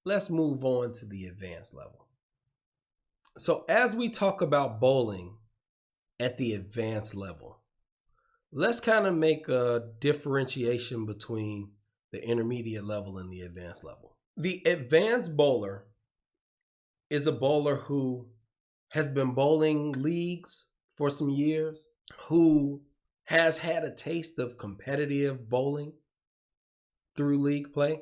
let's move on to the advanced level. So as we talk about bowling at the advanced level, let's kind of make a differentiation between the intermediate level and the advanced level. The advanced bowler is a bowler who has been bowling leagues for some years, who has had a taste of competitive bowling through league play,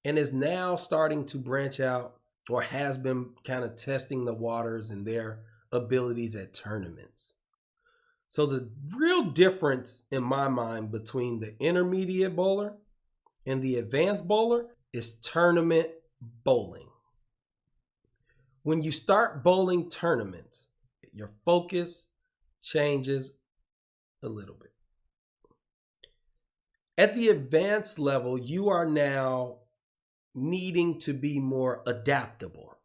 and is now starting to branch out, or has been kind of testing the waters and their abilities at tournaments. So the real difference in my mind between the intermediate bowler and the advanced bowler is tournament bowling. When you start bowling tournaments, your focus changes a little bit. At the advanced level, you are now needing to be more adaptable.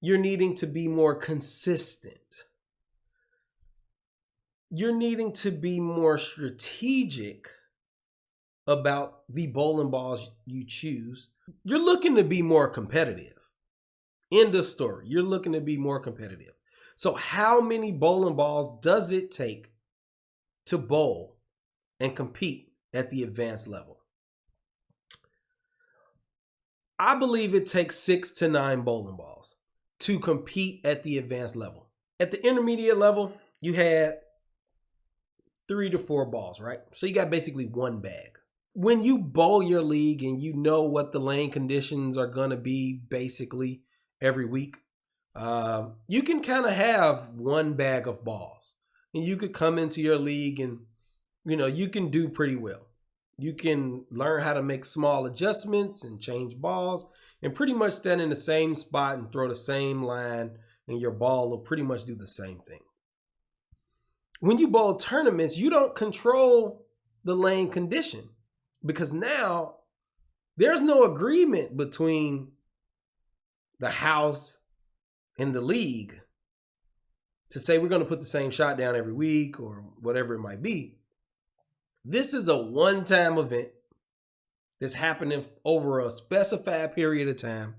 You're needing to be more consistent. You're needing to be more strategic about the bowling balls you choose. You're looking to be more competitive. End of story. You're looking to be more competitive. So how many bowling balls does it take to bowl and compete at the advanced level? I believe it takes 6 to 9 bowling balls to compete at the advanced level. At the intermediate level, you had 3 to 4 balls, right? So you got basically one bag. When you bowl your league and you know what the lane conditions are going to be basically every week, you can kind of have one bag of balls, and you could come into your league and you can do pretty well. You can learn how to make small adjustments and change balls and pretty much stand in the same spot and throw the same line, and your ball will pretty much do the same thing. When you bowl tournaments, you don't control the lane condition, because now there's no agreement between the house and the league to say we're going to put the same shot down every week or whatever it might be. This is a one-time event that's happening over a specified period of time,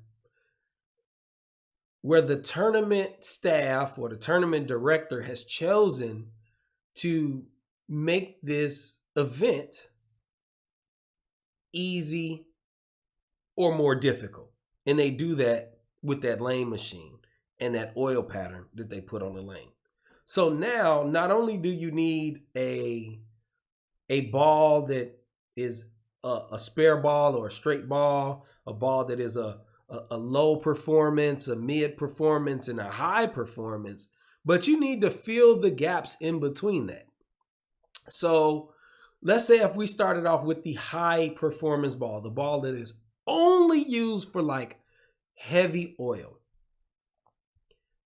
where the tournament staff or the tournament director has chosen to make this event easy or more difficult. And they do that with that lane machine and that oil pattern that they put on the lane. So now, not only do you need a ball that is a spare ball or a straight ball, a ball that is a low performance, a mid performance, and a high performance, but you need to fill the gaps in between that. So let's say if we started off with the high performance ball, the ball that is only used for like heavy oil,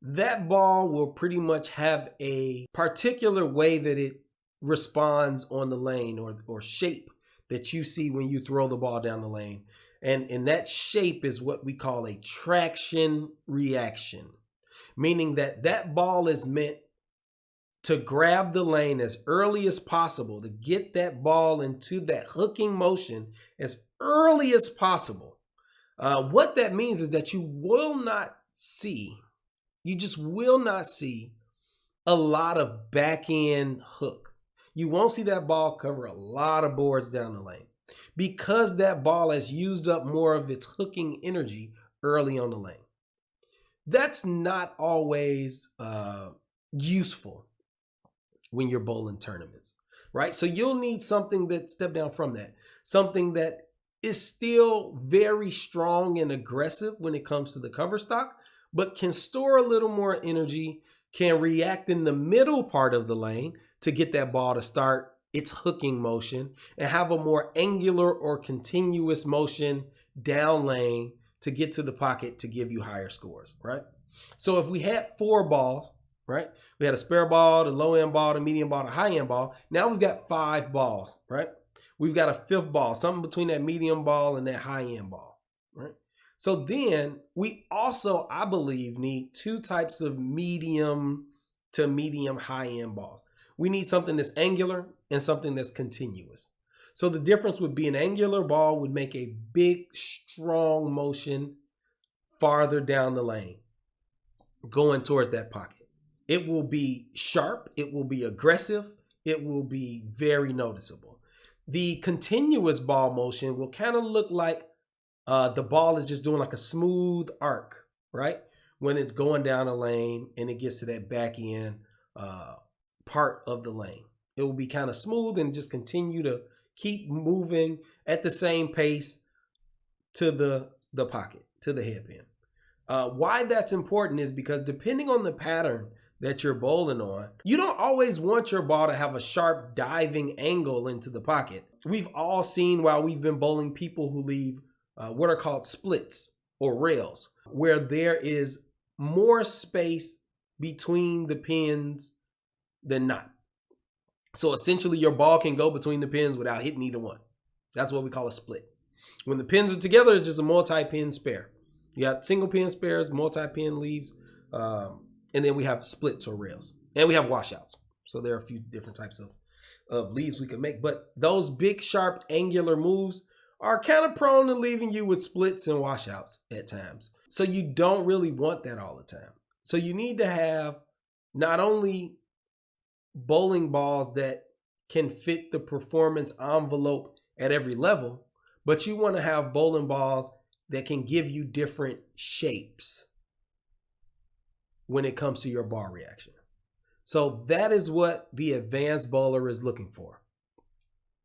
that ball will pretty much have a particular way that it responds on the lane, or shape that you see when you throw the ball down the lane. And that shape is what we call a traction reaction, meaning that that ball is meant to grab the lane as early as possible, to get that ball into that hooking motion as early as possible. What that means is that you just will not see a lot of back end hook. You won't see that ball cover a lot of boards down the lane, because that ball has used up more of its hooking energy early on the lane. That's not always useful when you're bowling tournaments, right? So you'll need something that, step down from that, something that is still very strong and aggressive when it comes to the cover stock, but can store a little more energy, can react in the middle part of the lane to get that ball to start its hooking motion, and have a more angular or continuous motion down lane to get to the pocket to give you higher scores, right? So if we had 4 balls, right? We had a spare ball, the low end ball, the medium ball, the high end ball. Now we've got 5 balls, right? We've got a 5th ball, something between that medium ball and that high end ball, right? So then we also, I believe, need 2 types of medium to medium high end balls. We need something that's angular and something that's continuous. So the difference would be an angular ball would make a big, strong motion farther down the lane, going towards that pocket. It will be sharp, it will be aggressive, it will be very noticeable. The continuous ball motion will kind of look like the ball is just doing like a smooth arc, right? When it's going down a lane and it gets to that back end part of the lane. It will be kind of smooth and just continue to keep moving at the same pace to the pocket, to the headpin. Why that's important is because depending on the pattern that you're bowling on, you don't always want your ball to have a sharp diving angle into the pocket. We've all seen while we've been bowling people who leave what are called splits or rails, where there is more space between the pins than not. So essentially your ball can go between the pins without hitting either one. That's what we call a split. When the pins are together, it's just a multi-pin spare. You got single pin spares, multi-pin leaves, and then we have splits or rails. And we have washouts. So there are a few different types of leaves we can make. But those big, sharp, angular moves are kind of prone to leaving you with splits and washouts at times. So you don't really want that all the time. So you need to have not only bowling balls that can fit the performance envelope at every level, but you want to have bowling balls that can give you different shapes when it comes to your ball reaction. So that is what the advanced bowler is looking for.